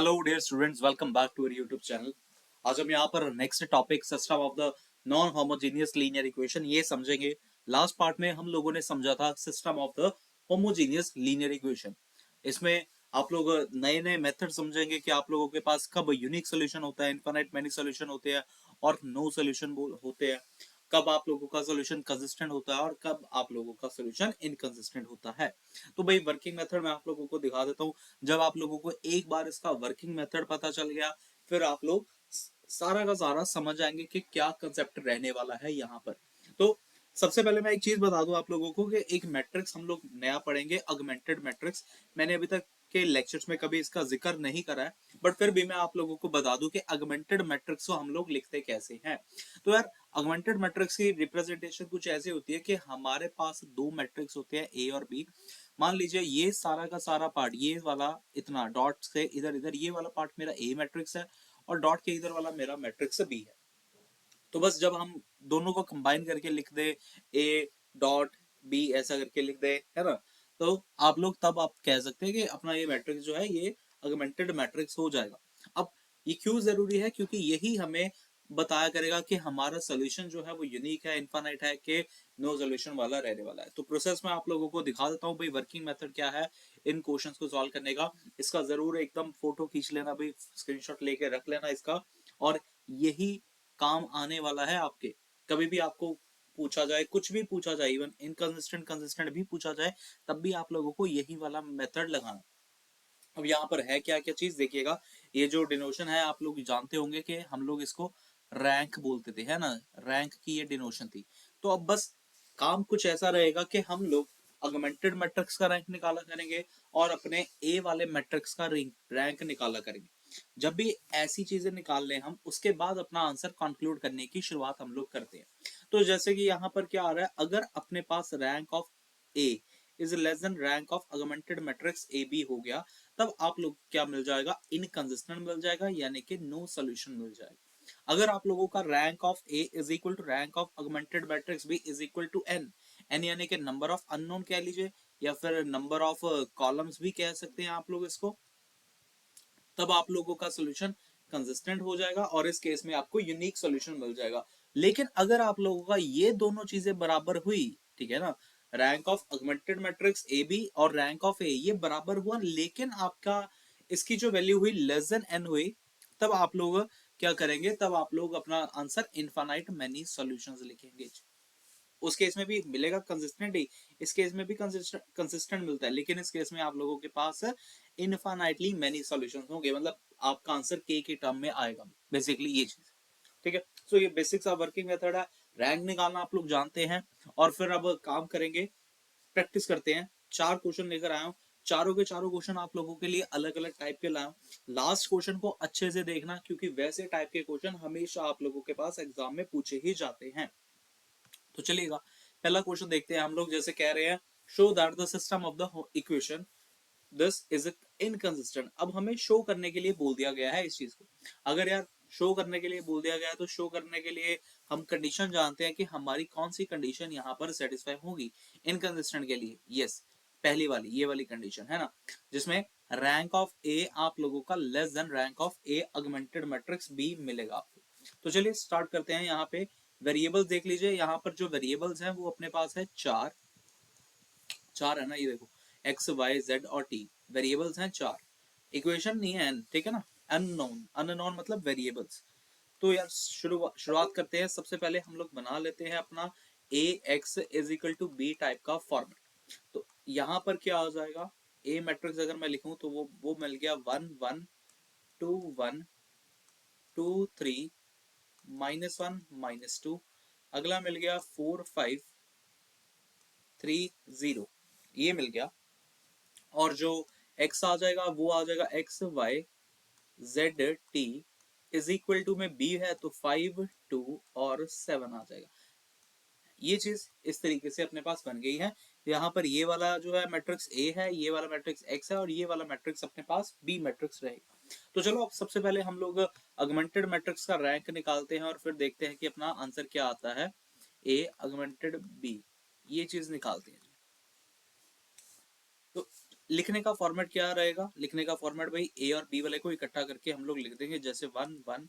Hello dear students, welcome back to our YouTube channel. आज हम यहाँ पर next topic system of the non homogeneous linear equation ये समझेंगे। लास्ट पार्ट में हम लोगों ने समझा था system of the homogeneous linear equation. इसमें आप लोग नए नए मेथड समझेंगे कि आप लोगों के पास कब यूनिक सोल्यूशन होता है, इनफाइनाइट मैनी सोल्यूशन होते हैं और नो सोल्यूशन होते हैं, कब आप लोगों का सोल्यूशन कंसिस्टेंट होता है और कब आप लोगों का सोल्यूशन इनकंसिस्टेंट होता है। तो भाई वर्किंग मेथड मैं आप लोगों को दिखा देता हूँ। जब आप लोगों को एक बार इसका वर्किंग मेथड पता चल गया, फिर आप लोग सारा का सारा समझ जाएंगे कि क्या कंसेप्ट रहने वाला है यहाँ पर। तो सबसे पहले मैं एक चीज बता दूं आप लोगों को कि एक मैट्रिक्स हम लोग नया पढ़ेंगे, ऑगमेंटेड मैट्रिक्स। मैंने अभी तक के लेक्चर्स में कभी इसका जिक्र नहीं करा है, बट फिर भी मैं आप लोगों को बता दूं कि ऑगमेंटेड मैट्रिक्स को हम लोग लिखते कैसे हैं। तो यार ऑगमेंटेड मैट्रिक्स की रिप्रेजेंटेशन कुछ ऐसी होती है कि हमारे पास दो मैट्रिक्स होते हैं ए और बी। मान लीजिए ये सारा का सारा पार्ट, ये वाला इतना डॉट से इधर इधर, ये वाला पार्ट मेरा ए मैट्रिक्स है और डॉट के इधर वाला मेरा मैट्रिक्स बी है। तो बस जब हम दोनों को कंबाइन करके लिख दे ए डॉट बी ऐसा करके लिख दे, है ना, तो आप लोग तब आप कह सकते हैं कि अपना ये मैट्रिक्स जो है ये ऑगमेंटेड मैट्रिक्स हो जाएगा। अब ये क्यों जरूरी है? क्योंकि यही हमें बताया करेगा कि हमारा सोल्यूशन जो है वो यूनिक है, इनफाइनाइट है, कि नो सोल्यूशन वाला रहने वाला है। तो प्रोसेस में आप लोगों को दिखा देता हूँ भाई वर्किंग मेथड क्या है इन क्वेश्चंस को सॉल्व करने का। इसका जरूर एकदम फोटो खींच लेना भाई, स्क्रीनशॉट लेके रख लेना इसका। और यही काम आने वाला है आपके। कभी भी आपको पूछा जाए, कुछ भी पूछा जाए, इवन इनकंसिस्टेंट कंसिस्टेंट भी पूछा जाए, तब भी आप लोगों को यही वाला मेथड लगाना। अब यहाँ पर है क्या क्या चीज देखिएगा। ये जो डिनोशन है आप लोग जानते होंगे कि हम लोग इसको रैंक बोलते थे, है ना, रैंक की ये डिनोशन थी। तो अब बस काम कुछ ऐसा रहेगा कि हम लोग ऑगमेंटेड मैट्रिक्स का रैंक निकाला करेंगे और अपने ए वाले मैट्रिक्स का रैंक निकाला करेंगे। जब भी ऐसी चीजें निकाल लें हम, उसके बाद अपना आंसर कंक्लूड करने की शुरुआत हम लोग करते हैं। तो जैसे कि यहाँ पर क्या आ रहा है, अगर अपने पास rank of A is less than rank of augmented matrix A B हो गया, तब आप लोग क्या मिल जाएगा, इनकंसिस्टेंट मिल जाएगा, यानी कि नो सोल्यूशन मिल जाएगा। अगर आप लोगों का rank of A is equal to rank of augmented matrix b is equal to n, n यानी कि नंबर ऑफ अननोन कह लीजिए, या फिर नंबर ऑफ कॉलम्स भी कह सकते हैं आप लोग इसको, तब आप लोगों का सोल्यूशन कंसिस्टेंट हो जाएगा और इस केस में आपको यूनिक सोल्यूशन मिल जाएगा। लेकिन अगर आप लोगों का ये दोनों चीजें बराबर हुई, ठीक है ना, rank of augmented matrix A b और रैंक ऑफ ए ये बराबर हुआ, लेकिन आपका इसकी जो वैल्यू हुई लेस देन एन हुई, तब आप लोग क्या करेंगे, तब आप लोग अपना आंसर इनफाइनाइट मैनी सॉल्यूशंस लिखेंगे। उस केस में भी मिलेगा कंसिस्टेंट ही, इस केस में भी कंसिस्टेंट मिलता है, लेकिन इस केस में आप लोगों के पास इनफाइनाइटली मेनी सॉल्यूशंस होंगे, मतलब आपका आंसर के टर्म में आएगा, बेसिकली ये चीज। ठीक है, सो ये बेसिक्स ऑफ वर्किंग मेथड है। रैंक निकालना आप लोग जानते हैं। और फिर अब काम करेंगे, प्रैक्टिस करते हैं। चार क्वेश्चन लेकर आया हूँ, चारों के चारों क्वेश्चन आप लोगों के लिए अलग अलग टाइप के लाया हूँ। लास्ट क्वेश्चन को अच्छे से देखना, क्योंकि वैसे टाइप के क्वेश्चन हमेशा आप लोगों के पास एग्जाम में पूछे ही जाते हैं। तो चलिएगा, पहला क्वेश्चन देखते हैं हम लोग। जैसे कह रहे हैं, show that the system of the equation this is inconsistent. अब हमें शो करने के लिए बोल दिया गया है इस चीज को। अगर यार शो करने के लिए बोल दिया गया है, तो शो करने के लिए हम कंडीशन जानते हैं कि हमारी कौन सी कंडीशन यहाँ पर सेटिस्फाई होगी इनकंसिस्टेंट के लिए। यस, पहली वाली, ये वाली कंडीशन है ना, जिसमें रैंक ऑफ ए आप लोगों का less than rank of A augmented matrix b मिलेगा आपको। तो चलिए स्टार्ट करते हैं। यहाँ पे वेरिएबल्स देख लीजिए। यहाँ पर जो वेरिएबल्स हैं वो अपने पास है चार, चार है ना, ये देखो, एक्स वाई जेड और टी वेरिएबल्स हैं चार। इक्वेशन नहीं है एन, ठीक है ना, अननोन, अननोन मतलब वेरिएबल्स। तो यार शुरुआत करते हैं। सबसे पहले हम लोग बना लेते हैं अपना A X is equal to B type का फॉर्मेट। तो यहाँ पर क्या आ जाएगा, ए मैट्रिक्स अगर मैं लिखूं तो वो मिल गया 1 1 2 1 2 3 -1 -2। अगला मिल गया 4 5 3 0, ये मिल गया। और जो x आ जाएगा वो आ जाएगा x Y z t is equal to में b है तो 5 2 और 7 आ जाएगा। ये चीज इस तरीके से अपने पास बन गई है। यहाँ पर ये वाला जो है मैट्रिक्स a है, ये वाला मैट्रिक्स x है और ये वाला मैट्रिक्स अपने पास b मैट्रिक्स रहेगा। तो चलो अब सबसे पहले हम लोग ऑगमेंटेड मैट्रिक्स का रैंक निकालते हैं और फिर देखते हैं कि अपना आंसर क्या आता है। a ऑगमेंटेड b, ये चीज निकालते हैं। तो लिखने का फॉर्मेट क्या रहेगा, लिखने का फॉर्मेट भाई ए और बी वाले को इकट्ठा करके हम लोग लिख देंगे, जैसे 1 1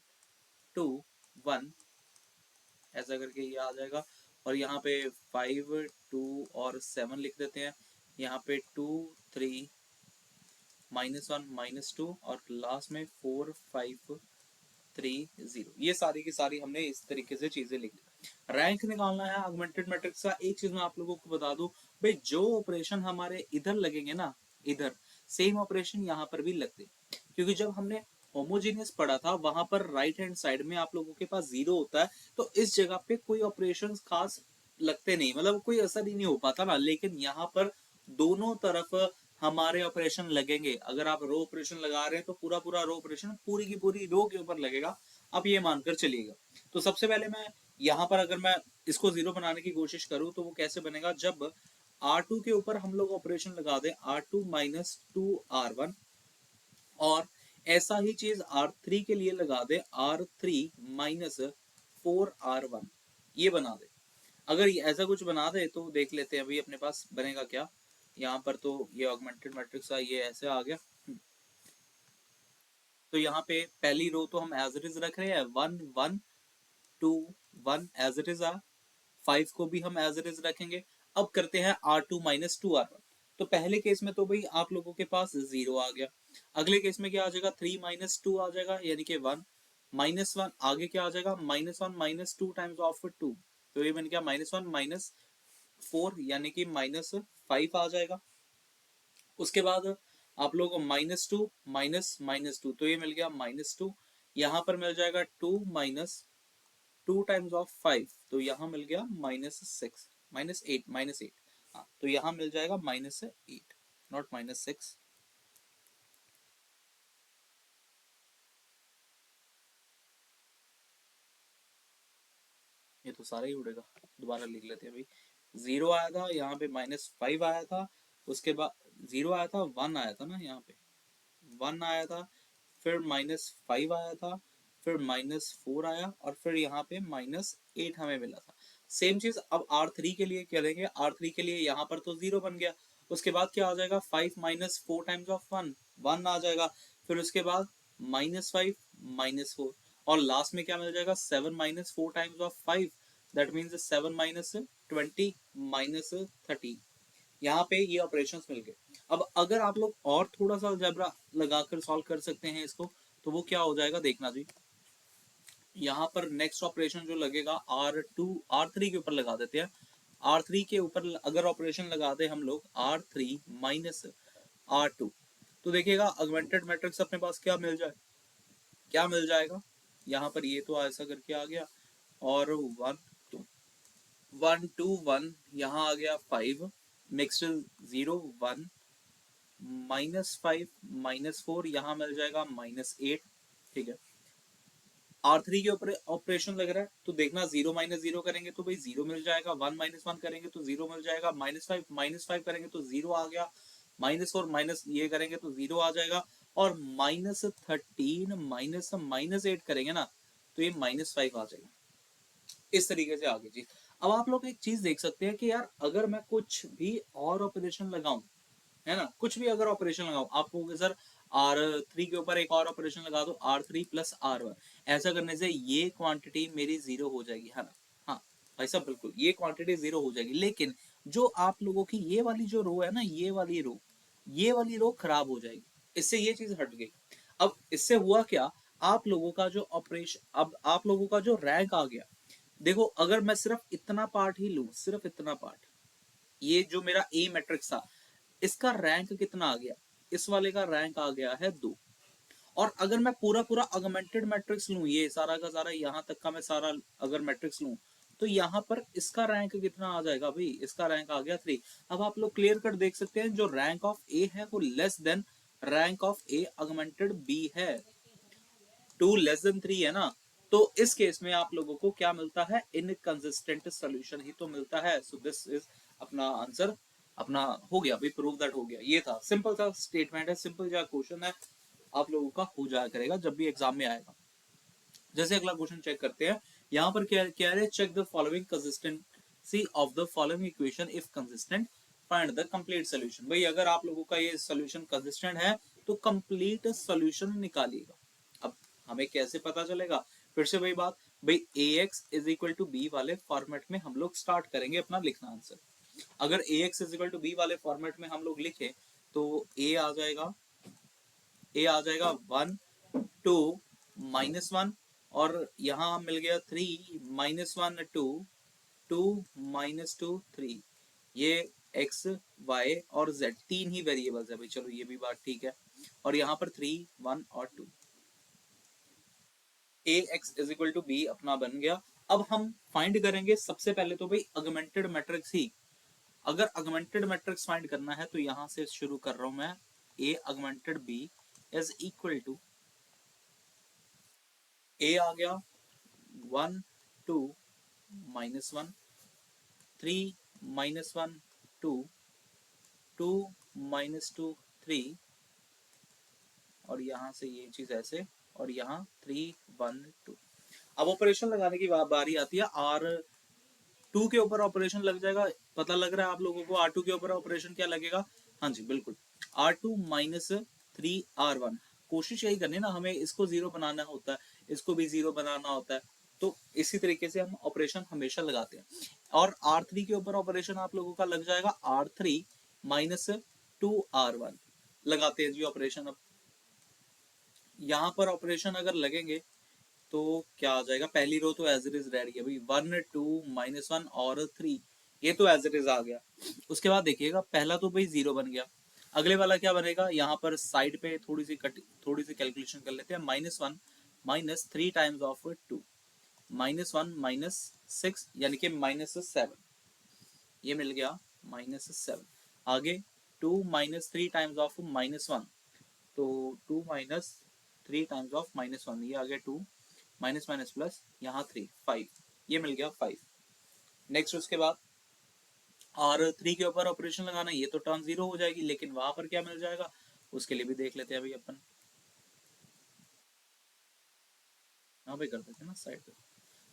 2 1 ऐसा करके ये आ जाएगा। और यहाँ पे 5 2 और 7 लिख देते हैं, यहाँ पे 2 3 -1 -2 और लास्ट में 4 5 3 0। ये सारी की सारी हमने इस तरीके से चीजें लिख दी। रैंक निकालना है ऑगमेंटेड मैट्रिक्स का। एक चीज मैं आप लोगों को बता दूं भाई, जो ऑपरेशन हमारे इधर लगेंगे ना, इधर सेम ऑपरेशन यहाँ पर भी लगते हैं, क्योंकि जब हमने होमोजीनियस पढ़ा था वहां पर राइट हैंड साइड में आप लोगों के पास जीरो होता है, तो इस जगह पे कोई ऑपरेशन खास लगते नहीं, मतलब कोई असर ही नहीं हो पाता ना। लेकिन यहाँ पर दोनों तरफ हमारे ऑपरेशन लगेंगे। अगर आप रो ऑपरेशन लगा रहे हैं तो पूरा पूरा रो ऑपरेशन पूरी की पूरी रो के ऊपर लगेगा, आप ये मानकर चलिएगा। तो सबसे पहले मैं यहाँ पर अगर मैं इसको जीरो बनाने की कोशिश करूं तो वो कैसे बनेगा, जब R2 के ऊपर हम लोग ऑपरेशन लगा दें R2 - 2R1, और ऐसा ही चीज R3 के लिए लगा दे R3 - 4R1, ये बना दे। अगर ऐसा कुछ बना दे तो देख लेते हैं अभी अपने पास बनेगा क्या। यहाँ पर तो ये ऑगमेंटेड मैट्रिक्स का ये ऐसे आ गया। तो यहाँ पे पहली रो तो हम एज इट इज रख रहे हैं, 1 1 2 1 एज इट इज आ। 5 को भी हम एज इट इज रखेंगे। अब करते हैं R2 - 2R1। तो पहले केस में तो भाई आप लोगों के पास जीरो आ गया। अगले केस में क्या आ जाएगा, 3 - 2 आ जाएगा, यानी कि 1 -1 आगे क्या आ जाएगा, -1 - 2 टाइम्स ऑफ 2, तो ये बन गया -1 - 4 यानी कि -5 आ जाएगा। उसके बाद आप लोग -2 -2, तो ये मिल गया -2। यहाँ पर मिल जाएगा 2 - 2 टाइम्स ऑफ 5, तो यहाँ मिल गया -6 -8 हाँ, तो यहाँ मिल जाएगा -8 नॉट -6। ये तो सारा ही उड़ेगा, दोबारा लिख लेते हैं भाई। जीरो आया था, यहाँ पे -5 आया था, उसके बाद जीरो आया था, 1 आया था ना, यहाँ पे 1 आया था, फिर -5 आया था, फिर -4 आया, और फिर यहाँ पे -8 हमें मिला था। सेम चीज अब R3 के लिए करेंगे। R3 के लिए यहाँ पर तो जीरो बन गया, उसके बाद क्या आ जाएगा, 5 - 4 टाइम्स ऑफ 1 1 आ जाएगा, फिर उसके बाद -5 -4, और लास्ट में क्या मिल जाएगा, 7 - 4 टाइम्स ऑफ 5, दैट मीन्स 7 - 20 -30। यहाँ पे ये ऑपरेशंस मिल गए। अब अगर आप लोग और थोड़ा सा अलजेब्रा लगाकर सॉल्व कर सकते हैं इसको, तो वो क्या हो जाएगा देखना जी। यहाँ पर नेक्स्ट ऑपरेशन जो लगेगा R2 R3 के ऊपर लगा देते हैं। R3 के ऊपर अगर ऑपरेशन लगा दे हम लोग R3 - R2, तो देखिएगा ऑगमेंटेड मैट्रिक्स अपने पास क्या मिल जाए, क्या मिल जाएगा। यहाँ पर ये तो ऐसा करके आ गया, और 1 2 1 यहाँ आ गया 5 मिक्सड 0 1 -5 -4 यहाँ मिल जाएगा -8। ठीक है, R3 के ऊपर ऑपरेशन लग रहा है, तो देखना 0 - 0 करेंगे तो भाई 0 मिल जाएगा, 1 - 1 करेंगे तो 0 मिल जाएगा, -5 करेंगे तो 0 आ गया, -4 माइनस ये करेंगे तो 0 आ जाएगा, और -13 -8 करेंगे ना तो ये -5 आ जाएगा। इस तरीके से आगे जी। अब आप लोग एक चीज देख सकते हैं कि यार अगर मैं कुछ भी और ऑपरेशन लगाऊं, है ना, कुछ भी अगर ऑपरेशन लगाओ, आप कहोगे सर R3 के ऊपर एक और ऑपरेशन लगा दो, R3 + R1, ऐसा करने से ये क्वांटिटी मेरी जीरो हो जाएगी, है ना। हाँ भाई साहब, बिल्कुल ये क्वांटिटी जीरो हो जाएगी, लेकिन जो आप लोगों की ये वाली जो रो है ना, ये वाली रो खराब हो जाएगी, इससे ये चीज हट गई। अब इससे हुआ क्या, आप लोगों का जो ऑपरेशन, अब आप लोगों का जो रैंक आ गया। देखो अगर मैं सिर्फ इतना पार्ट ही लू, सिर्फ इतना पार्ट, ये जो मेरा ए मैट्रिक्स था, इसका रैंक कितना आ गया, इस वाले का रैंक आ गया है 2। और अगर मैं पूरा पूरा ऑगमेंटेड मैट्रिक्स लूं, ये सारा का सारा यहां तक का मैं सारा अगर मैट्रिक्स लूं, तो यहाँ पर इसका रैंक कितना आ जाएगा भाई, इसका रैंक आ गया 3। अब आप लोग क्लियर कट देख सकते हैं, जो रैंक ऑफ ए है वो less than rank of A augmented b है, 2 लेस देन 3 है ना। तो इस केस में आप लोगों को क्या मिलता है, इनकंसिस्टेंट सॉल्यूशन ही तो मिलता है। सो दिस इज अपना आंसर, अपना हो गया भाई, प्रूव दैट हो गया। ये था सिंपल सा स्टेटमेंट है, सिंपल सा क्वेश्चन है, आप लोगों का हो जाया करेगा जब भी एग्जाम में आएगा। जैसे अगला क्वेश्चन चेक करते हैं। यहाँ पर क्या क्या है, check the following consistency of the following equation if consistent. Find the complete solution. भाई अगर आप लोगों का ये सोल्यूशन कंसिस्टेंट है तो कंप्लीट सोल्यूशन निकालिएगा। अब हमें कैसे पता चलेगा? फिर से वही बात, भाई ax is equal to b वाले फॉर्मेट में हम लोग स्टार्ट करेंगे अपना लिखना आंसर। अगर ax is equal to b वाले फॉर्मेट में हम लोग लिखे तो a आ जाएगा 1 2 -1, और यहाँ मिल गया 3 -1 2 2 -2 3। ये x y और z तीन ही वेरिएबल्स है भाई, चलो ये भी बात ठीक है। और यहाँ पर 3 1 और 2, ax is equal to b अपना बन गया। अब हम फाइंड करेंगे सबसे पहले तो भाई ऑगमेंटेड मैट्रिक्स ही। अगर ऑगमेंटेड मैट्रिक्स फाइंड करना है तो यहाँ से शुरू कर रहा हूं मैं। a augmented b is equal to, a आ गया 1 2 -1 3 -1 2 2 -2 3, और यहाँ से ये चीज ऐसे, और यहाँ 3 1 2। अब ऑपरेशन लगाने की बारी आती है। R2 के ऊपर ऑपरेशन लग जाएगा। पता लग रहा है आप लोगों को R2 के ऊपर ऑपरेशन क्या लगेगा? हाँ जी बिल्कुल, R2 -3R1। कोशिश यही करनी ना, हमें इसको जीरो बनाना होता है, इसको भी जीरो बनाना होता है, तो इसी तरीके से हम ऑपरेशन हमेशा लगाते हैं। और R3 के ऊपर ऑपरेशन आप लोगों का लग जाएगा R3 -2R1। लगाते हैं जी ऑपरेशन। अब यहाँ पर ऑपरेशन अगर लगेंगे तो क्या आ जाएगा? पहली रो तो एज इट इज रह रही है भाई, 1 2 -1 और 3, ये तो एज इट इज आ गया। उसके बाद देखिएगा पहला तो भाई जीरो बन गया। अगले वाला क्या बनेगा? यहाँ पर साइड पे थोड़ी सी कैलकुलेशन कर लेते हैं। -1 -3 टाइम्स ऑफ 2, -1 -6 यानी कि -7, ये मिल गया -7। आगे 2 -3 टाइम्स ऑफ -1, तो 2 -3 टाइम्स ऑफ -1, ये आ गया 2 माइनस माइनस प्लस, यहाँ 3 5, ये मिल गया 5। नेक्स्ट उसके बाद R3 के ऊपर ऑपरेशन लगाना, ये तो टर्म जीरो हो जाएगी, लेकिन वहां पर क्या मिल जाएगा उसके लिए भी देख लेते हैं अभी अपन। यहाँ पे कर देते हैं ना साइड पे।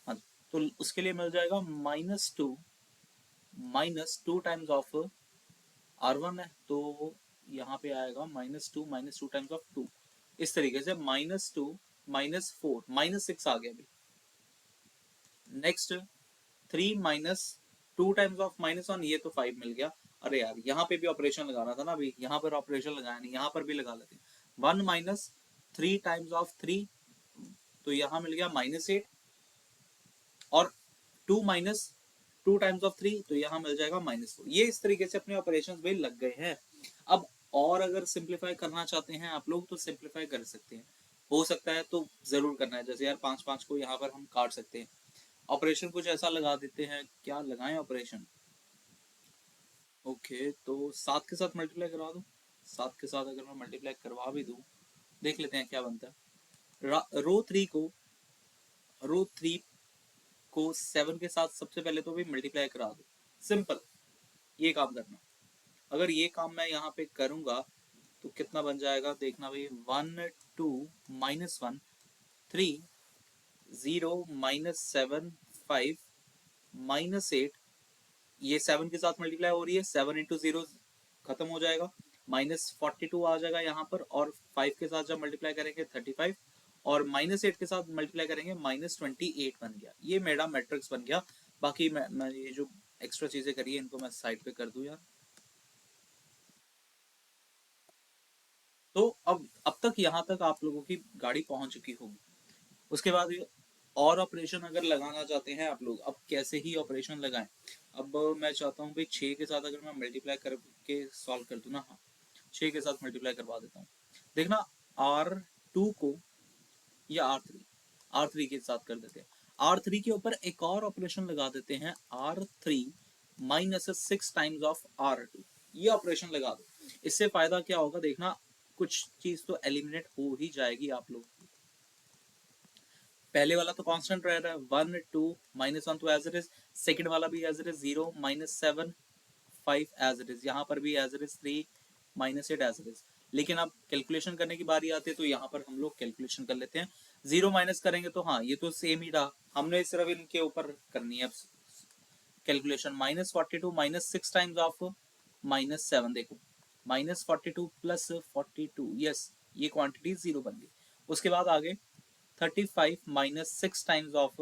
हाँ, तो उसके लिए मिल जाएगा -2 टाइम्स ऑफ R1 है, तो यहाँ पे आएगा -2 टाइम्स ऑफ 2। इस तरीके से -2 -4 -6 आ गया अभी। नेक्स्ट 3 -2 टाइम्स ऑफ -1, ये तो 5 मिल गया। अरे यार यहाँ पे भी ऑपरेशन लगाना था ना अभी, यहाँ पर ऑपरेशन लगाया नहीं, यहाँ पर भी लगा लेते हैं। 1 -3 टाइम्स ऑफ 3, तो यहाँ मिल गया -8, और 2 टाइम्स ऑफ 3, तो यहाँ मिल जाएगा -4। ये इस तरीके से अपने ऑपरेशन भी लग गए हैं। अब और अगर सिंप्लीफाई करना चाहते हैं आप लोग तो सिंप्लीफाई कर सकते हैं, हो सकता है तो जरूर करना है। जैसे यार 5 5 को यहाँ पर हम काट सकते हैं। ऑपरेशन कुछ ऐसा लगा देते हैं, क्या लगाएं ऑपरेशन? ओके, तो 7 के साथ मल्टीप्लाई करवा दूं। 7 के साथ अगर मैं मल्टीप्लाई करवा भी दूं, देख लेते हैं क्या बनता है। रो थ्री को 7 के साथ सबसे पहले तो भी मल्टीप्लाई करा दो। सिंपल, ये काम करना। अगर ये काम मैं यहाँ पे करूंगा तो कितना बन जाएगा देखना भाई। 1 2 -1 3 0 -7 5 -8, ये 7 के साथ मल्टीप्लाई हो रही है, 7 इंटू 0 खत्म हो जाएगा, -42 आ जाएगा यहाँ पर, और 5 के साथ जब मल्टीप्लाई करेंगे 35, और -8 के साथ मल्टीप्लाई करेंगे -28 बन गया। ये मेरा मैट्रिक्स बन गया। बाकी मैं ये जो एक्स्ट्रा चीजें करी है इनको मैं साइड पे कर दूं यार। तो अब तक यहाँ तक आप लोगों की गाड़ी पहुंच चुकी होगी। उसके बाद और ऑपरेशन अगर लगाना चाहते हैं आप लोग, अब कैसे ही ऑपरेशन लगाएं? अब मैं चाहता हूँ भाई 6 के साथ अगर मैं मल्टीप्लाई करके सॉल्व कर दूं ना, हाँ 6 के साथ मल्टीप्लाई करवा देता हूँ। देखना R2 को, या R3 के साथ कर देते हैं। R3 के ऊपर एक और ऑपरेशन लगा देते हैं, R3 -6 टाइम्स ऑफ R2, ये ऑपरेशन लगा दो। इससे फायदा क्या होगा देखना, कुछ चीज तो एलिमिनेट हो ही जाएगी आप लोग। पहले वाला तो कांस्टेंट रह रहा है 1 2 -1, तो एज इट इज। सेकंड वाला भी as it is 0 -7 5 as it is, यहाँ पर भी as it is 3 -8 as it is. लेकिन अब कैलकुलेशन करने की बारी आती है तो यहाँ पर हम लोग कैलकुलेशन कर लेते हैं। 0 माइनस करेंगे तो हाँ ये तो सेम ही रहा, हमने सिर्फ इनके ऊपर करनी है कैलकुलेशन। -42 -6 टाइम्स ऑफ -7, देखो -42 प्लस 42, यस ये क्वांटिटी 0 बन गई। उसके बाद आगे 35 -6 टाइम्स ऑफ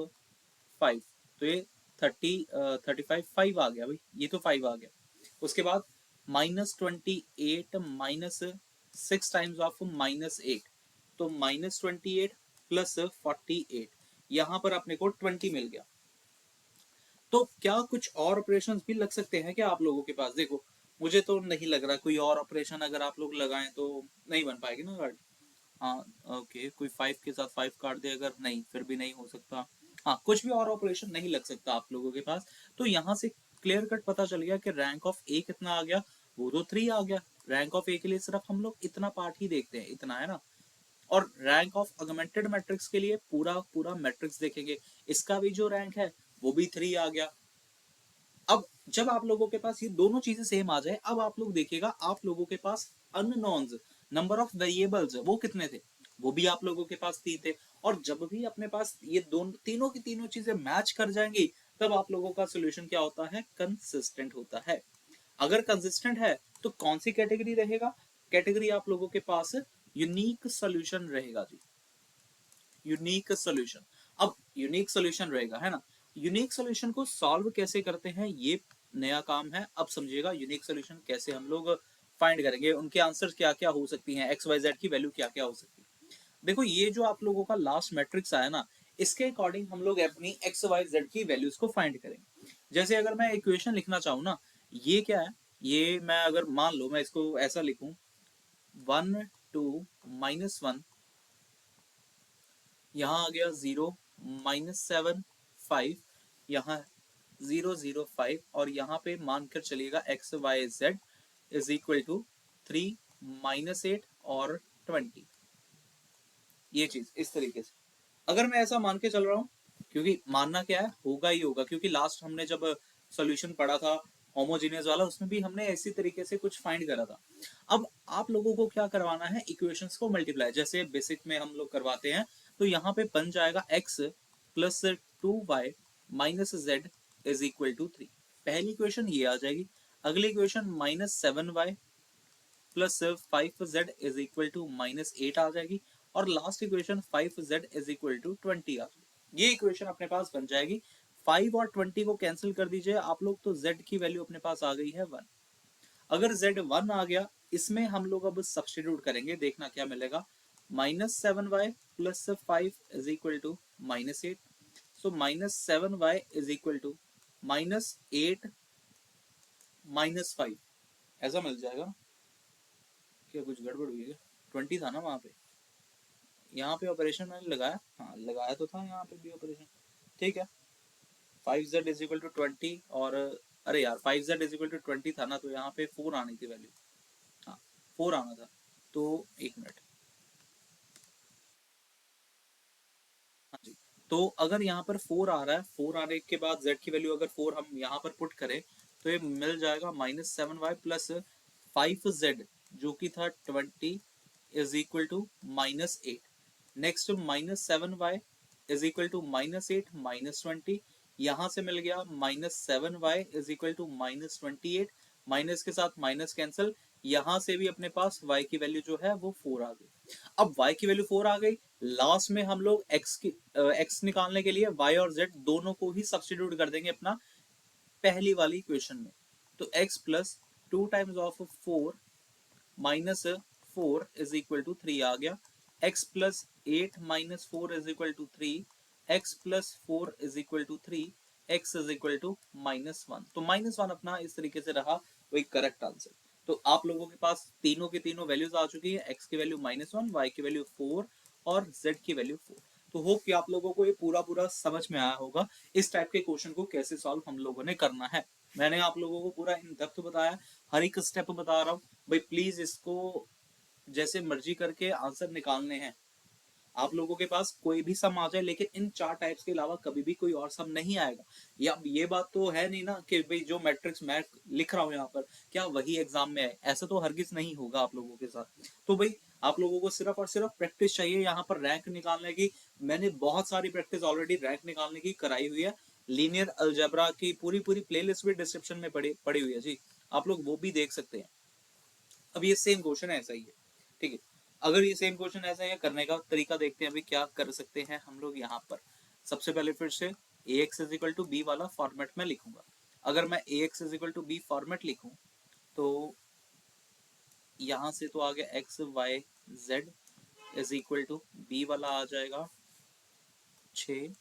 5, तो ये 35 5 आ गया भाई, ये तो 5 आ गया। उसके बाद -28 -6 टाइम्स ऑफ -8, तो -28 प्लस 48, यहां पर अपने को 20 मिल गया। तो क्या कुछ और ऑपरेशन भी लग सकते हैं क्या आप लोगों के पास? देखो मुझे तो नहीं लग रहा कोई और ऑपरेशन अगर आप लोग लगाएं तो नहीं बन पाएगी ना गाड़ी। हाँ ओके, कोई 5 के साथ 5 काट दे अगर, नहीं फिर भी नहीं हो सकता। हाँ कुछ भी और ऑपरेशन नहीं लग सकता आप लोगों के पास। तो यहाँ से क्लियर कट पता चल गया कि रैंक ऑफ ए कितना आ गया, वो तो 3 आ गया। रैंक ऑफ ए के लिए सिर्फ हम लोग इतना पार्ट ही देखते हैं, इतना है ना। और रैंक ऑफ ऑगमेंटेड मैट्रिक्स के लिए पूरा पूरा मैट्रिक्स देखेंगे, इसका भी जो रैंक है वो भी 3 आ गया। अब जब आप लोगों के पास ये दोनों चीजें सेम आ जाए, अब आप लोग देखिएगा आप लोगों के पास अननोन्स, नंबर ऑफ वेरिएबल्स वो कितने थे, वो भी आप लोगों के पास 3 थे। और जब भी अपने पास ये दोनों तीनों की तीनों चीजें मैच कर जाएंगी, तब आप लोगों का सोल्यूशन क्या होता है, कंसिस्टेंट होता है। अगर कंसिस्टेंट है तो कौन सी कैटेगरी रहेगा, कैटेगरी आप लोगों के पास यूनिक सोल्यूशन रहेगा जी, यूनिक सोल्यूशन। अब यूनिक सोल्यूशन रहेगा है ना। यूनिक सोल्यूशन को सॉल्व कैसे करते हैं ये नया काम है। अब समझिएगा यूनिक सोल्यूशन कैसे हम लोग फाइंड करेंगे, उनके आंसर क्या क्या हो सकती हैं, एक्स वाई जेड की वैल्यू क्या क्या हो सकती है। देखो ये जो आप लोगों का लास्ट मैट्रिक्स आया ना, इसके अकॉर्डिंग हम लोग अपनी एक्स वाई जेड की वैल्यूज को फाइंड करेंगे। जैसे अगर मैं इक्वेशन लिखना चाहूँ ना, ये क्या है, ये मैं अगर मान लो मैं इसको ऐसा लिखूं, 1 2 -1, यहाँ आ गया 0 -7 5, यहाँ 0 0 5, और यहाँ पे मानकर चलिएगा x Y Z is equal to 3 -8 और 20। ये चीज इस तरीके से अगर मैं ऐसा मान के चल रहा हूँ, क्योंकि मानना क्या है, होगा ही होगा, क्योंकि लास्ट हमने जब सॉल्यूशन पढ़ा था होमोजीनियस वाला, उसमें भी हमने इसी तरीके से कुछ फाइंड करा था। अब आप लोगों को क्या करवाना है, इक्वेशंस को मल्टीप्लाई, जैसे बेसिक में हम लोग करवाते हैं। तो यहाँ पे बन जाएगा x plus 2y minus z is equal to 3। पहली इक्वेशन ये आ जाएगी। अगली equation -7y plus 5z is equal to -8 आ जाएगी। और last equation 5z is equal to 20 आ जाएगी। ये इक्वेशन अपने पास बन जाएगी। 5 और 20 को कैंसिल कर दीजिए आप लोग, तो z की वैल्यू अपने पास आ गई है 1। अगर z 1 आ गया, इसमें हम लोग अब सब्सटीट्यूट करेंगे, देखना क्या मिलेगा। -7y plus 5 is equal to -8, so -7y is equal to -8 -5, ऐसा मिल जाएगा। क्या कुछ गड़बड़ हुई है? 20 था ना वहां पे, यहाँ पे ऑपरेशन मैंने लगाया, हाँ लगाया तो था यहाँ पे भी ऑपरेशन, ठीक है। 5z इज इक्वल टू 20, और अरे यार 5z इज इक्वल टू 20 था ना, तो यहाँ पे 4 आनी थी वैल्यू, हाँ 4 आना था। तो एक मिनट, हाँ जी। तो अगर यहाँ पर 4 आ रहा है, 4 आने के बाद z की वैल्यू अगर 4 हम यहाँ पर पुट करें, तो ये मिल जाएगा -7y प्लस 5z जो कि था 20 is equal to -8। Next -7y is equal to -8 -20, यहां से मिल गया -7y is equal to -28, minus के साथ माइनस कैंसिल, यहां से भी अपने पास y की वैल्यू जो है वो 4 आ गई। अब y की वैल्यू 4 आ गई, लास्ट में हम लोग x निकालने के लिए y और z दोनों को ही सब्सटीट्यूट कर देंगे अपना पहली वाली इक्वेशन में। तो x plus 2 times of 4 minus 4 is equal to 3 आ गया। x plus 8 minus 4 is equal to 3, x plus 4 is equal to 3, x is equal to -1। तो -1 अपना इस तरीके से रहा वही करेक्ट आंसर। तो आप लोगों के पास तीनों की तीनों वैल्यूज आ चुकी है, x की वैल्यू -1, y की वैल्यू 4 और z की वैल्यू 4। तो होप कि आप लोगों को ये पूरा पूरा समझ में आया होगा इस टाइप के क्वेश्चन को कैसे सॉल्व हम लोगों ने करना है। मैंने आप लोगों को पूरा इन डेप्थ बताया, हर एक स्टेप बता रहा हूँ भाई, प्लीज इसको जैसे मर्जी करके आंसर निकालने हैं। आप लोगों के पास कोई भी सम आ जाए, लेकिन इन 4 टाइप्स के अलावा कभी भी कोई और सम नहीं आएगा। या ये बात तो है नहीं ना कि भाई जो मैट्रिक्स मैं लिख रहा हूँ यहाँ पर क्या वही एग्जाम में है, ऐसा तो हरगिज नहीं होगा आप लोगों के साथ। तो भाई आप लोगों को सिर्फ और सिर्फ प्रैक्टिस चाहिए यहाँ पर रैंक निकालने की। मैंने बहुत सारी प्रैक्टिस ऑलरेडी रैंक निकालने की कराई हुई है। लीनियर अलजेब्रा की पूरी पूरी प्लेलिस्ट भी डिस्क्रिप्शन में पड़ी हुई है जी। आप लोग वो भी देख सकते हैं। अब ये सेम क्वेश्चन ऐसा ही है, ठीक है। अगर ये सेम क्वेश्चन ऐसा है, करने का तरीका देखते हैं अभी क्या कर सकते हैं हम लोग यहाँ पर। सबसे पहले फिर से A X is equal to B वाला फॉर्मेट में लिखूंगा। अगर मैं A X is equal to B format लिखूं तो यहाँ से तो आ गया X Y Z is equal to B वाला आ जाएगा 6,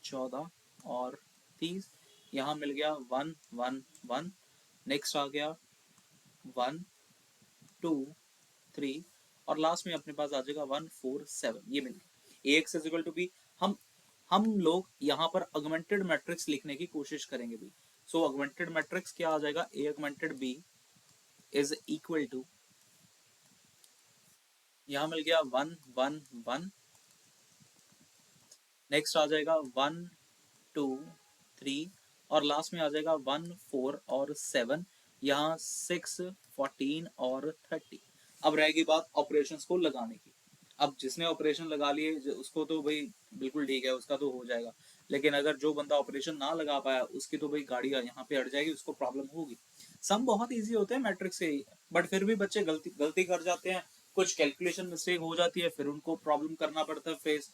14 और 30। यहाँ मिल गया 1 1 1। नेक्स्ट आ गया 1 2 3 और लास्ट में अपने पास आ जाएगा 1 4 7। ये मिल गया A X is equal to B. हम लोग यहाँ पर ऑगमेंटेड मैट्रिक्स लिखने की कोशिश करेंगे भी। सो ऑगमेंटेड मैट्रिक्स क्या आ जाएगा, A augmented B is equal to, यहाँ मिल गया 1 1 1। नेक्स्ट आ जाएगा 1 2 3 और लास्ट में आ जाएगा 1 4 और 7। यहाँ 6 14 और 30। अब रहेगी बात ऑपरेशंस को लगाने की। अब जिसने ऑपरेशन लगा लिए उसको तो भाई बिल्कुल ठीक है, उसका तो हो जाएगा। लेकिन अगर जो बंदा ऑपरेशन ना लगा पाया उसकी तो भाई गाड़ी यहाँ पे अड़ जाएगी, उसको प्रॉब्लम होगी। सम बहुत इजी होते हैं मैट्रिक्स से, बट फिर भी बच्चे गलती कर जाते हैं, कुछ कैलकुलेशन मिस्टेक हो जाती है, फिर उनको प्रॉब्लम करना पड़ता है फेस।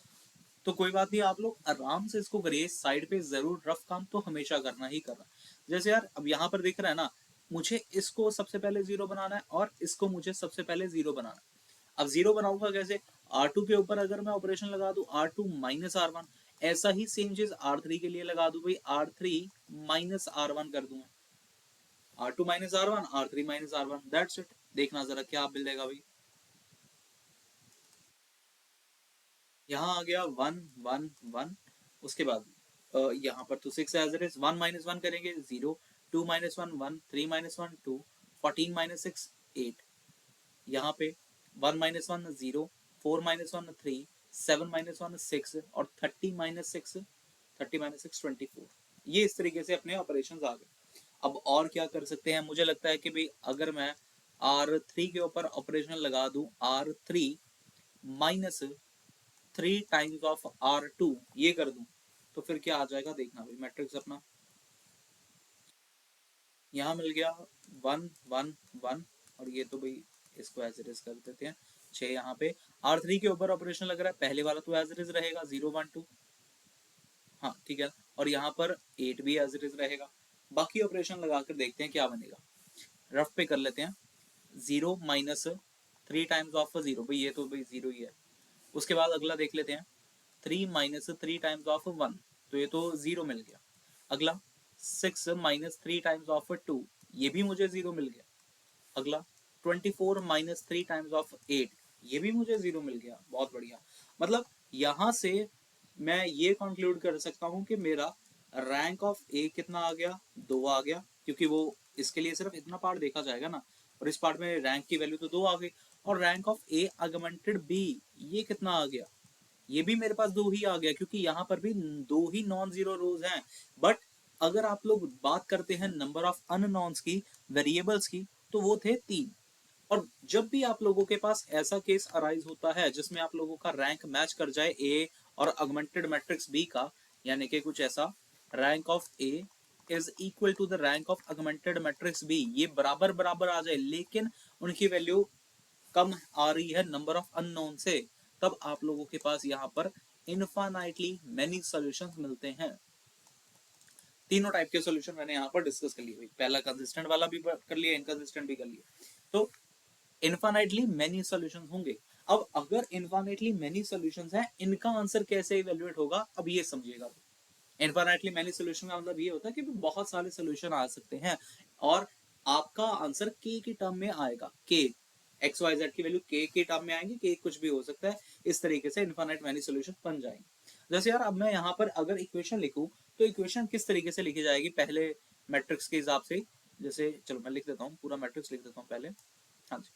तो कोई बात नहीं, आप लोग आराम से इसको करिए, साइड पे जरूर रफ काम तो हमेशा करना ही करना। जैसे यार अब यहाँ पर दिख रहा है ना, मुझे इसको सबसे पहले जीरो बनाना है और इसको मुझे सबसे पहले जीरो बनाना है। अब जीरो बनाऊंगा कैसे, R2 के ऊपर अगर मैं ऑपरेशन लगा दूं R2 माइनस R1, ऐसा ही सेम चीज R3 के लिए लगा दूं भाई, R3 माइनस R1 कर दूंगा। R2 minus R1, R3 minus R1, that's it. देखना जरा क्या मिलेगा भाई। यहाँ आ गया 1 1 1। उसके बाद यहाँ पर तो 6 एज इट इज, 1 माइनस 1 करेंगे 0, 2 माइनस 1 1, 3 माइनस 1 2, 14 माइनस 6 8। यहाँ पे 1 माइनस 1 0, 4 माइनस 1 3, 7 माइनस 1 6 और 30 माइनस 6, 30 माइनस 6 24। ये इस तरीके से अपने ऑपरेशन आ गए। अब और क्या कर सकते हैं, मुझे लगता है कि भाई अगर मैं R3 के ऊपर ऑपरेशन लगा दूं R3 minus 3 times of R2 ये कर दूं तो फिर क्या आ जाएगा, देखना भाई मैट्रिक्स अपना। यहाँ मिल गया 1 1 1 और ये तो भाई इसको एज इट इज कर देते हैं 6। यहाँ पे R3 के ऊपर ऑपरेशन लग रहा है, पहले वाला तो एज इट इज रहेगा 0 1 2, हाँ ठीक है। और यहाँ पर 8 भी एज इट इज रहेगा। बाकी ऑपरेशन लगाकर देखते हैं क्या बनेगा, रफ पे कर लेते हैं। 0 माइनस 3 टाइम्स ऑफ 0, भाई ये तो भाई 0 ही है। उसके बाद अगला देख लेते हैं 3 माइनस 3 टाइम्स ऑफ 1, तो ये तो 0 मिल गया। अगला 6 माइनस 3 टाइम्स ऑफ 2, ये भी मुझे 0 मिल गया। अगला 24 माइनस 3 टाइम्स ऑफ 8, ये भी मुझे 0 मिल गया। बहुत बढ़िया। मतलब यहाँ से मैं ये कंक्लूड कर सकता हूँ कि मेरा रैंक ऑफ ए कितना आ गया, 2 आ गया, क्योंकि वो इसके लिए सिर्फ इतना पार्ट देखा जाएगा ना, और इस पार्ट में रैंक की वैल्यू तो 2 आ गई। और rank of A augmented B ये कितना आ गया, ये भी मेरे पास 2 ही आ गया, क्योंकि यहाँ पर भी 2 ही नॉन जीरो रोज हैं। बट अगर आप लोग बात करते हैं नंबर ऑफ अननोन्स की, वेरिएबल्स की, तो वो थे 3। और जब भी आप लोगों के पास ऐसा केस अराइज होता है जिसमें आप लोगों का रैंक मैच कर जाए ए और ऑगमेंटेड मैट्रिक्स बी का, यानी कि कुछ ऐसा rank of A is equal to the rank of augmented matrix b, ये बराबर बराबर आ जाए लेकिन उनकी वैल्यू कम आ रही है नंबर ऑफ अननोन से, तब आप लोगों के पास यहाँ पर इनफाइनाइटली मैनी सॉल्यूशंस मिलते हैं। तीनों टाइप के सॉल्यूशन मैंने यहाँ पर डिस्कस कर लिए, पहला कंसिस्टेंट वाला भी कर लिया, इनकंसिस्टेंट भी कर लिया। तो इनफाइनाइटली मेनी सॉल्यूशंस होंगे। अब अगर इनफाइनाइटली मेनी सॉल्यूशंस हैं, इनका आंसर कैसे इवेल्युएट होगा, अब ये समझिएगा। इनफाइनाइटली मेनी सॉल्यूशन का मतलब ये होता है कि बहुत सारे सॉल्यूशन आ सकते हैं और आपका आंसर के की टर्म में आएगा। के एक्स वाई जेड की वैल्यू के टर्म में आएंगे, के कुछ भी हो सकता है। इस तरीके से इनफाइनाइट मेनी सॉल्यूशन बन जाएंगे। जैसे यार अब मैं यहाँ पर अगर इक्वेशन लिखूं तो इक्वेशन किस तरीके से लिखी जाएगी, पहले मैट्रिक्स के हिसाब से। जैसे चलो मैं लिख देता हूँ, पूरा मैट्रिक्स लिख देता हूँ पहले। हाँ जी।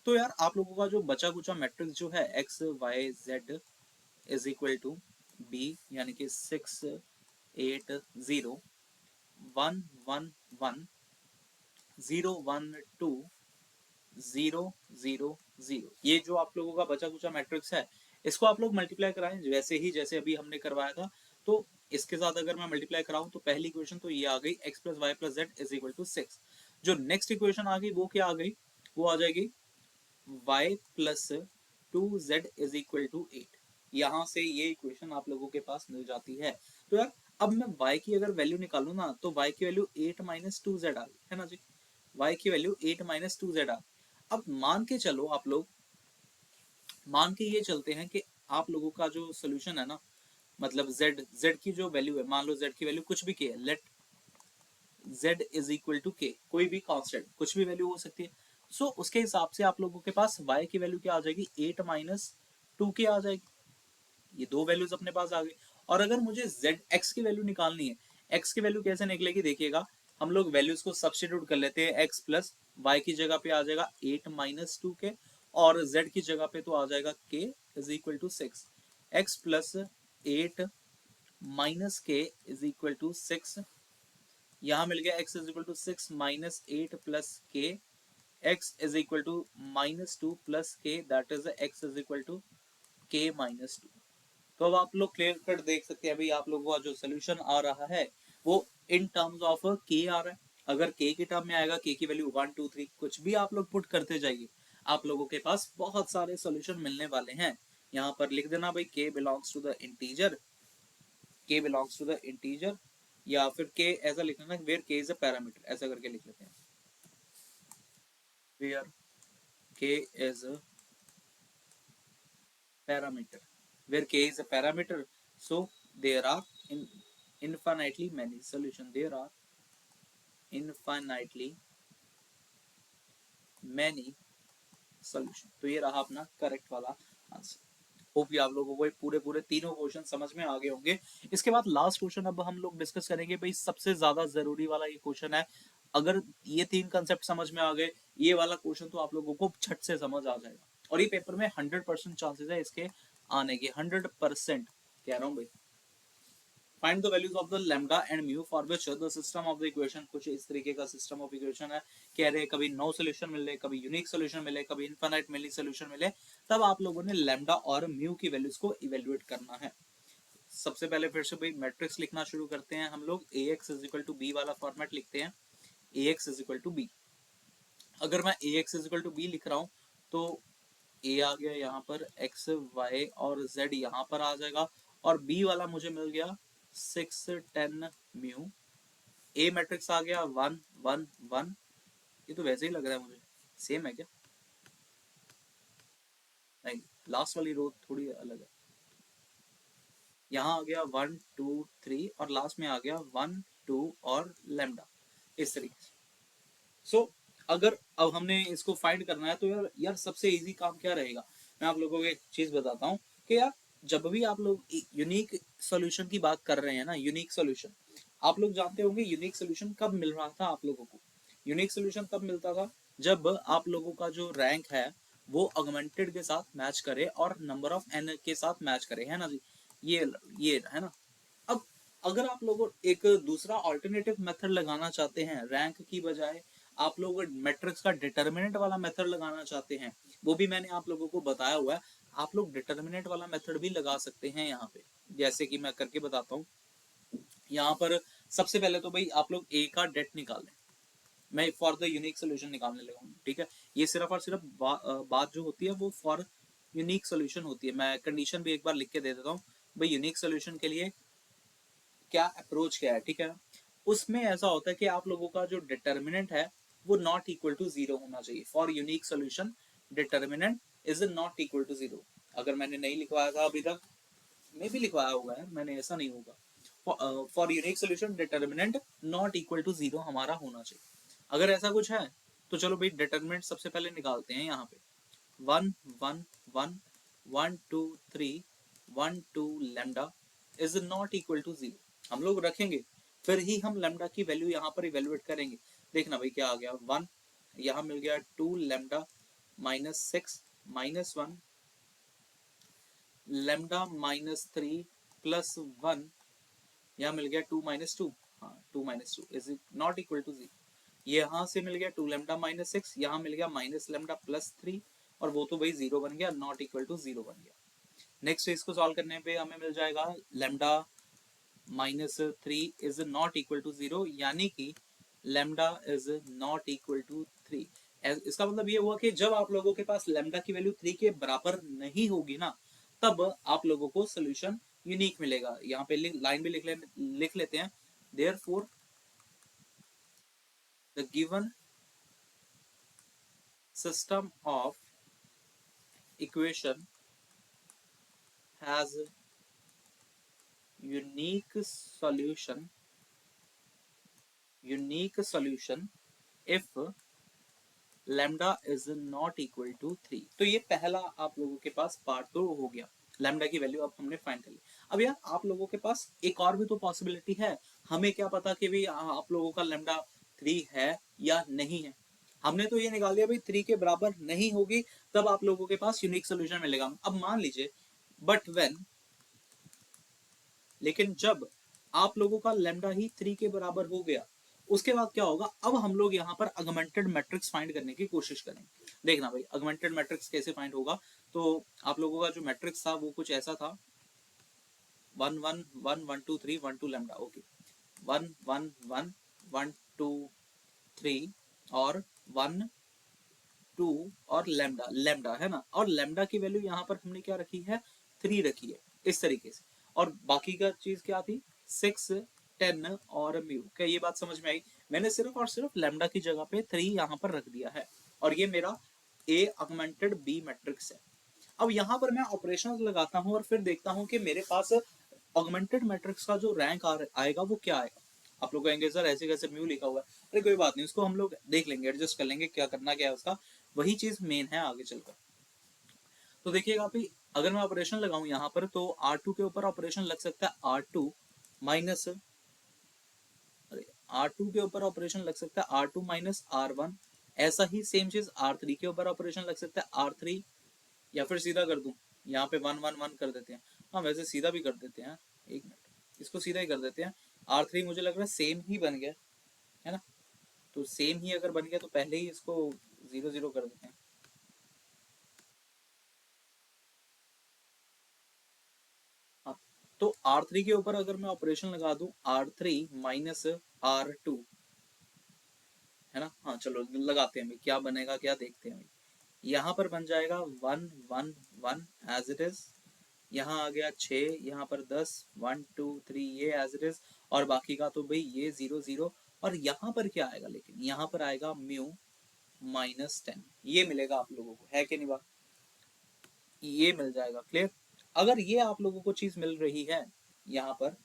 तो यार आप लोगों का जो बचा कुचा मैट्रिक्स जो है x Y Z is equal to b, यानी कि 6 8 0 1 1 1 0 1 2 0 0 0, ये जो आप लोगों का बचा कुचा मैट्रिक्स है, इसको आप लोग मल्टीप्लाई कराएं वैसे ही जैसे अभी हमने करवाया था। तो इसके साथ अगर मैं मल्टीप्लाई कराऊं तो पहली इक्वेशन तो ये आ गई, x plus y plus z is equal to 6। जो नेक्स्ट इक्वेशन आ गई वो क्या आ गई, वो आ जाएगी y plus 2z is equal to 8। यहां से ये इक्वेशन आप लोगों के पास मिल जाती है। तो यार अब मैं y की अगर वैल्यू निकालू ना तो y की वैल्यू 8 माइनस 2z आ गई है ना जी, y की वैल्यू 8 माइनस 2z आ गई। अब मान के चलो आप लोग, मान के ये चलते हैं कि आप लोगों का जो सोल्यूशन है ना, मतलब z की जो वैल्यू है, मान लो z की वैल्यू कुछ भी के है, let z is equal to k, कोई भी कांस्टेंट कुछ भी वैल्यू हो सकती है। सो उसके हिसाब से आप लोगों के पास y की वैल्यू क्या आ जाएगी, 8 माइनस 2 के आ जाएगी। ये दो वैल्यूज अपने पास आ गई। और अगर मुझे z x की वैल्यू निकालनी है, x की वैल्यू कैसे निकलेगी देखिएगा, हम लोग वैल्यूज को सब्स्टिट्यूट कर लेते हैं, x प्लस y की जगह पे आ जाएगा 8 माइनस 2 के, और z की जगह पे तो आ जाएगा k is equal to 6। x plus 8 minus k is equal to 6, यहाँ मिल गया x is equal to 6 minus 8 plus k, x is equal to minus 2 plus k, that is x is equal to k minus 2। तो अब आप लोग clear cut देख सकते हैं भाई, आप लोगों का जो सोल्यूशन आ रहा है वो इन टर्म्स ऑफ k आ रहा है। अगर k के टर्म में आएगा, k की वैल्यू 1 2 3 कुछ भी आप लोग पुट करते जाइए, आप लोगों के पास बहुत सारे सोल्यूशन मिलने वाले हैं। यहाँ पर लिख देना भाई k belongs to the integer, k belongs to the integer, या फिर k ऐसा लिख लेना where k is a parameter, ऐसा करके लिख लेते हैं, where k is a parameter, where k is a parameter, so there are infinitely many solutions, there are infinitely many solution। तो ये रहा अपना करेक्ट वाला आंसर। होप ये आप लोगों को पूरे पूरे तीनों क्वेश्चन समझ में आ गए होंगे। इसके बाद लास्ट क्वेश्चन अब हम लोग डिस्कस करेंगे भाई, सबसे ज्यादा जरूरी वाला ये क्वेश्चन है। अगर ये तीन कंसेप्ट समझ में आ गए, ये वाला क्वेश्चन तो आप लोगों को छट से समझ आ जाएगा, और ये पेपर में 100% चांसेस है इसके आने के, 100% कह रहा हूँ भाई। Find the values of the lambda and mu for which the system of the equation, कुछ इस तरीके का सिस्टम ऑफ इक्वेशन है, कह रहे कभी नो सोल्यूशन मिले, कभी यूनिक सोल्यूशन मिले, कभी इनफाइनाइट मिली सोल्यूशन मिले, तब आप लोगों ने लैम्डा और म्यू की वैल्यूज को इवेल्युएट करना है। सबसे पहले फिर से भाई मैट्रिक्स लिखना शुरू करते हैं हम लोग, A X is equal to B वाला फॉर्मेट लिखते हैं, A X is equal to B. अगर मैं A X is equal to B लिख रहा हूँ तो ए आ गया यहाँ पर, एक्स वाई और जेड यहाँ पर आ जाएगा, और बी वाला मुझे मिल गया 6 10 म्यू। ए मैट्रिक्स आ गया 1 1 1, ये तो वैसे ही लग रहा है मुझे, सेम है क्या, नहीं लास्ट वाली रो थोड़ी अलग है। यहाँ आ गया 1 2 3 और लास्ट में आ गया 1 2 और लैम्डा, इस तरीके से। सो अगर अब हमने इसको फाइंड करना है तो यार सबसे इजी काम क्या रहेगा, मैं आप लोगों को एक चीज बताता हूँ कि यार जब भी आप लोग यूनिक सॉल्यूशन की बात कर रहे हैं ना, यूनिक सॉल्यूशन, आप लोग जानते होंगे यूनिक सॉल्यूशन कब मिल रहा था आप लोगों को, यूनिक सॉल्यूशन तब मिलता था जब आप लोगों का जो रैंक है वो ऑगमेंटेड के साथ मैच करे और नंबर ऑफ एन के साथ मैच करे, है ना जी, ये है ना। अब अगर आप लोग एक दूसरा ऑल्टरनेटिव मेथड लगाना चाहते हैं रैंक की बजाय, आप लोग मैट्रिक्स का डिटर्मिनेंट वाला मेथड लगाना चाहते हैं, वो भी मैंने आप लोगों को बताया हुआ है, आप लोग डिटर्मिनेंट वाला मेथड भी लगा सकते हैं यहाँ पे, जैसे कि मैं करके बताता हूँ। यहाँ पर सबसे पहले तो भाई आप लोग ए का डेट निकाल लें, मैं फॉर द यूनिक सोल्यूशन निकालने लगा हूँ, ठीक है। ये सिर्फ और सिर्फ बात जो होती है वो फॉर यूनिक सोल्यूशन होती है। मैं कंडीशन भी एक बार लिख के दे देता हूँ भाई, यूनिक सोल्यूशन के लिए क्या अप्रोच क्या है, ठीक है। उसमें ऐसा होता है कि आप लोगों का जो डिटर्मिनेंट है वो नॉट इक्वल टू जीरो होना चाहिए। For unique solution determinant is not equal to zero. अगर मैंने नहीं लिखवाया था अभी तक, मैं भी लिखवाया होगा यार मैंने, ऐसा नहीं होगा। For unique solution determinant not equal to zero हमारा होना चाहिए। अगर ऐसा कुछ है तो चलो भाई डिटर्मिनेंट सबसे पहले निकालते हैं। यहाँ पे 1 1 1 1 2 3 1 2 lambda is not equal to zero हम लोग रखेंगे, फिर ही हम लैम्डा की वैल्यू यहाँ पर इवेलुएट करेंगे। देखना भाई क्या आ गया, 1 यहाँ मिल गया, 2 lambda minus 6 minus 1 lambda minus 3 plus 1, यहाँ मिल गया 2 माइनस 2, हाँ 2 minus 2 is not equal to zero. यहाँ से मिल गया 2 लैम्डा माइनस 6, यहाँ मिल गया माइनस लैम्डा प्लस 3, और वो तो भाई जीरो बन गया, नॉट इक्वल टू जीरो बन गया। नेक्स्ट इसको सॉल्व करने पे हमें मिल जाएगा lambda minus 3 is not equal to zero, यानी कि lambda is not equal to 3। इसका मतलब ये हुआ कि जब आप लोगों के पास लेमडा की वैल्यू 3 के बराबर नहीं होगी ना, तब आप लोगों को सोल्यूशन यूनिक मिलेगा। यहाँ पे लाइन भी लिख लेते हैं। Therefore the given system of equation has unique solution if lambda is not equal to 3। तो ये पहला आप लोगों के पास पार्ट तो हो गया, लैम्डा की वैल्यू अब हमने फाइंड कर ली। अब यार आप लोगों के पास एक और भी तो पॉसिबिलिटी है। हमें क्या पता कि भाई आप लोगों का लैम्डा 3 है या नहीं है। हमने तो ये निकाल दिया भाई 3 के बराबर नहीं होगी, तब आप लोगों के पास यूनिक सोल्यूशन मिलेगा। अब मान लीजिए बट व्हेन, लेकिन जब आप लोगों का लैम्डा ही 3 के बराबर हो गया, उसके बाद क्या होगा, अब हम लोग यहाँ पर अगमेंटेड मैट्रिक्स फाइंड करने की कोशिश करेंगे। देखना भाई अगमेंटेड मैट्रिक्स कैसे फाइंड होगा। तो आप लोगों का जो मैट्रिक्स था वो कुछ ऐसा था, 1 1 1 1 2 3 1 2 लैम्डा। ओके, 1 1 1 1 2 3 और 1 2 और लैम्डा, लैम्डा है ना। और लैम्डा की वैल्यू यहाँ पर हमने क्या रखी है, 3 रखी है इस तरीके से। और बाकी का चीज क्या थी, 6 10 और म्यू। क्या ये बात समझ में आई? मैंने सिर्फ और सिर्फ लैम्डा की जगह पे 3 यहाँ पर रख दिया है, और ये मेरा ए ऑगमेंटेड बी मैट्रिक्स है। अब यहाँ पर मैं ऑपरेशन लगाता हूँ और फिर देखता हूँ कि मेरे पास ऑगमेंटेड मैट्रिक्स का जो रैंक आएगा वो क्या आएगा। आप लोग कहेंगे सर ऐसे कैसे म्यू लिखा हुआ है। अरे कोई बात नहीं, उसको हम लोग देख लेंगे, एडजस्ट कर लेंगे, क्या करना क्या है उसका, वही चीज मेन है आगे चलकर। तो देखिएगा भाई, अगर मैं ऑपरेशन लगाऊं यहाँ पर, तो R2 के ऊपर ऑपरेशन लग सकता है R2 माइनस, अरे R2 के ऊपर ऑपरेशन लग सकता है R2 माइनस R1। ऐसा ही सेम चीज R3 के ऊपर ऑपरेशन लग सकता है R3, या फिर सीधा कर दूं, यहाँ पे 1 1 1 कर देते हैं। हाँ वैसे सीधा भी कर देते हैं, एक मिनट, इसको सीधा ही कर देते हैं। R3 मुझे लग रहा है सेम ही बन गया है ना, तो सेम ही अगर बन गया तो पहले ही इसको 0 0 कर देते हैं। हाँ, तो R3 के ऊपर अगर मैं ऑपरेशन लगा दूं R3 माइनस R2, है ना। हाँ चलो लगाते हैं, क्या बनेगा क्या देखते हैं। यहाँ पर बन जाएगा 1 1 1 एज इट इज, यहाँ आ गया 6, यहाँ पर 10 1 2 3 ये एज इट इज, और बाकी का तो भाई ये 0 0। और यहाँ पर क्या आएगा, लेकिन यहाँ पर आएगा म्यू माइनस 10, ये मिलेगा आप लोगों को, है कि नहीं बात, ये मिल जाएगा। क्लियर? अगर ये आप लोगों को चीज मिल रही है यहाँ पर,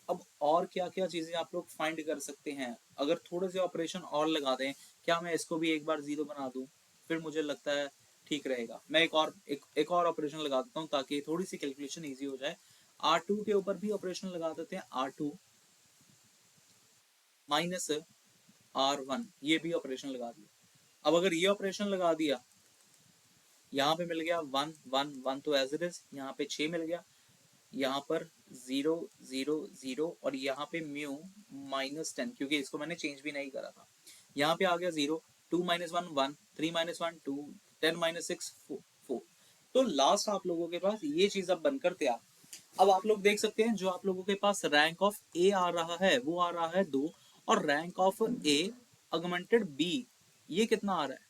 अब और क्या क्या चीजें आप लोग फाइंड कर सकते हैं। अगर थोड़े से ऑपरेशन और लगा दें, क्या मैं इसको भी एक बार 0 बना दूं, फिर मुझे लगता है ठीक रहेगा। मैं एक और ऑपरेशन लगा देता हूँ ताकि थोड़ी सी कैलकुलेशन इजी हो जाए। R2 के ऊपर भी ऑपरेशन लगा देते हैं, R2 माइनस R1, ये भी ऑपरेशन लगा दिया। अब अगर ये ऑपरेशन लगा दिया, यहाँ पे मिल गया 1 1 1 तो एज इट इज, यहाँ पे 6 मिल गया, यहाँ पर 0 0 0, और यहाँ पे म्यू माइनस 10, क्योंकि इसको मैंने चेंज भी नहीं करा था। यहाँ पे आ गया 0 2 माइनस 1 1 3 माइनस 1 2 10 माइनस 6 4। तो लास्ट आप लोगों के पास ये चीज अब बनकर तैयार। अब आप लोग देख सकते हैं, जो आप लोगों के पास रैंक ऑफ ए आ रहा है वो आ रहा है 2, और rank of A augmented B ये कितना आ रहा है,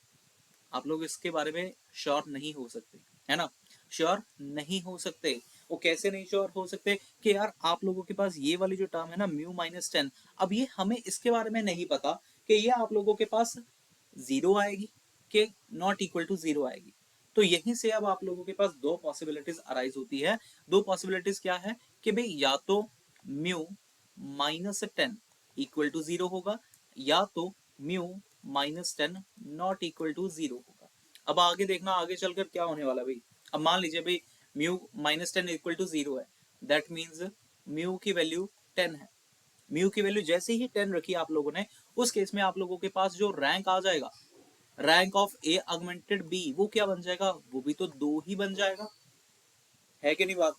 आप लोग इसके बारे में श्योर नहीं हो सकते, है ना। श्योर नहीं हो सकते। वो कैसे नहीं श्योर हो सकते कि यार आप लोगों के पास ये वाली जो टर्म है ना म्यू माइनस 10, अब ये हमें इसके बारे में नहीं पता कि ये आप लोगों के पास 0 आएगी कि नॉट इक्वल टू 0 आएगी। तो यहीं से अब आप लोगों के पास दो पॉसिबिलिटीज अराइज होती है। दो पॉसिबिलिटीज क्या है कि भाई या तो म्यू माइनस 10 इक्वल टू 0 होगा, या तो mu minus 10 not equal to 0 होगा। अब आगे देखना आगे चलकर क्या होने वाला भाई। अब मान लीजिए भाई म्यू माइनस 10 इक्वल टू 0 है, दैट मीन्स म्यू की वैल्यू 10 है। म्यू की वैल्यू जैसे ही 10 रखी आप लोगों ने, उस केस में आप लोगों के पास जो रैंक आ जाएगा, rank of A augmented B, वो क्या बन जाएगा, वो भी तो 2 ही बन जाएगा, है कि नहीं बात।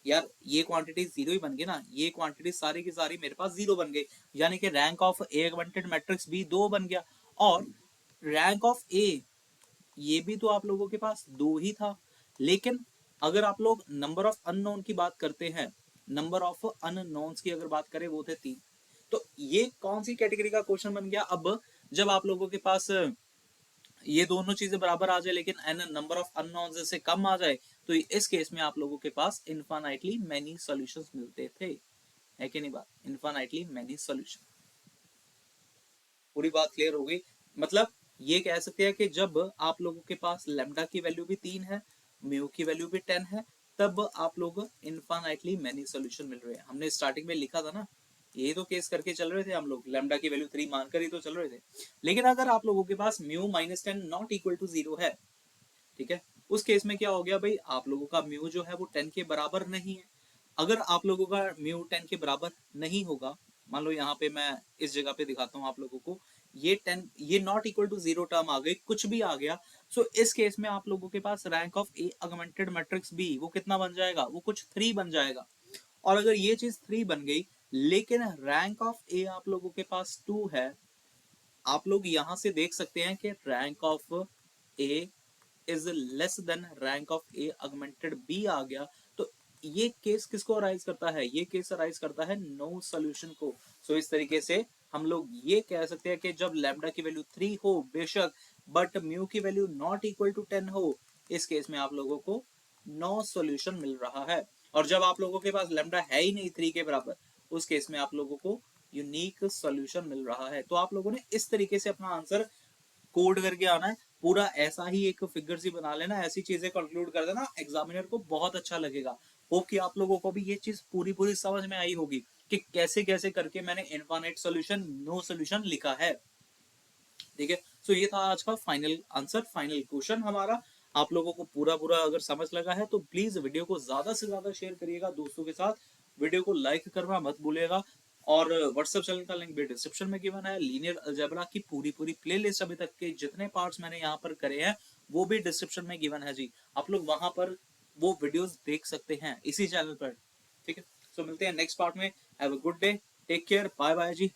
यार ये क्वांटिटी 0 ही बन गई ना, ये क्वांटिटी सारी की सारी मेरे पास 0 बन गई, यानी कि rank of A augmented matrix भी 2 बन गया। और रैंक ऑफ ए ये भी तो आप लोगों के पास 2 ही था। लेकिन अगर आप लोग नंबर ऑफ अननोन की बात करते हैं, नंबर ऑफ अननोन्स की अगर बात करें वो थे 3, तो ये कौन सी कैटेगरी का क्वेश्चन बन गया? अब जब आप लोगों के पास ये दोनों चीजें बराबर आ जाए लेकिन n नंबर ऑफ अननोन्स से कम आ जाए, तो इस केस में आप लोगों के पास इनफाइनाइटली मेनी सॉल्यूशंस मिलते थे, है कि नहीं बात? Infinitely many solution. पूरी बात क्लियर हो गई? मतलब ये कह सकते हैं कि जब आप लोगों के पास लेमडा की वैल्यू भी 3 है, म्यू की वैल्यू भी 10 है, तब आप लोग इनफाइनाइटली मेनी सॉल्यूशन मिल रहे हैं। हमने स्टार्टिंग में लिखा था ना, यही तो केस करके चल रहे थे हम लोग, लेमडा की वैल्यू 3 मानकर ही तो चल रहे थे। लेकिन अगर आप लोगों के पास mu minus 10 not equal to 0 है, ठीक है, उस केस में क्या हो गया भाई, आप लोगों का म्यू जो है वो 10 के बराबर नहीं है। अगर आप लोगों का म्यू 10 के बराबर नहीं होगा, मान लो यहाँ पे मैं इस जगह पे दिखाता हूँ आप लोगों को, ये 10, ये नॉट इक्वल टू 0 टर्म आ गई, कुछ भी आ गया, सो इस केस में आप लोगों के पास rank of A augmented matrix B वो कितना बन जाएगा? वो कुछ 3 बन जाएगा। और अगर ये चीज 3 बन गई लेकिन रैंक ऑफ ए आप लोगों के पास 2 है, आप लोग यहां से देख सकते हैं कि rank of A is less than rank of A augmented B आ गया। तो ये केस किसको अराइज करता है? ये केस अराइज करता है नो सॉल्यूशन को। सो इस तरीके से हम लोग ये कह सकते हैं कि जब लैम्डा की वैल्यू 3 हो बेशक, बट म्यू की वैल्यू नॉट इक्वल टू 10 हो, इस केस में आप लोगों को नो सॉल्यूशन मिल रहा है। और जब आप लोगों के पास लैम्डा है ही नहीं 3 के बराबर, उस केस में आप लोगों को यूनिक सॉल्यूशन मिल रहा है। तो आप लोगों ने इस तरीके से अपना आंसर कोड करके आना है, पूरा ऐसा ही एक फिगर सी बना लेना, ऐसी चीजें कंक्लूड कर देना, एग्जामिनर को बहुत अच्छा लगेगा। होप कि आप लोगों को भी ये चीज पूरी पूरी समझ में आई होगी कि कैसे कैसे करके मैंने इनफाइनाइट सॉल्यूशन नो सॉल्यूशन लिखा है। ठीक है, सो ये था आज का फाइनल आंसर, फाइनल क्वेश्चन हमारा। आप लोगों को पूरा पूरा अगर समझ लगा है तो प्लीज वीडियो को ज्यादा से ज्यादा शेयर करिएगा दोस्तों के साथ, वीडियो को लाइक करना मत भूलिएगा। और व्हाट्सएप चैनल का लिंक भी डिस्क्रिप्शन में गिवन है। लीनियर अलजेब्रा की पूरी पूरी प्लेलिस्ट अभी तक के जितने पार्ट्स मैंने यहाँ पर करे हैं वो भी डिस्क्रिप्शन में गिवन है जी, आप लोग वहां पर वो वीडियोस देख सकते हैं इसी चैनल पर। ठीक है, सो मिलते हैं नेक्स्ट पार्ट में। Have a good day, take care, bye bye ji.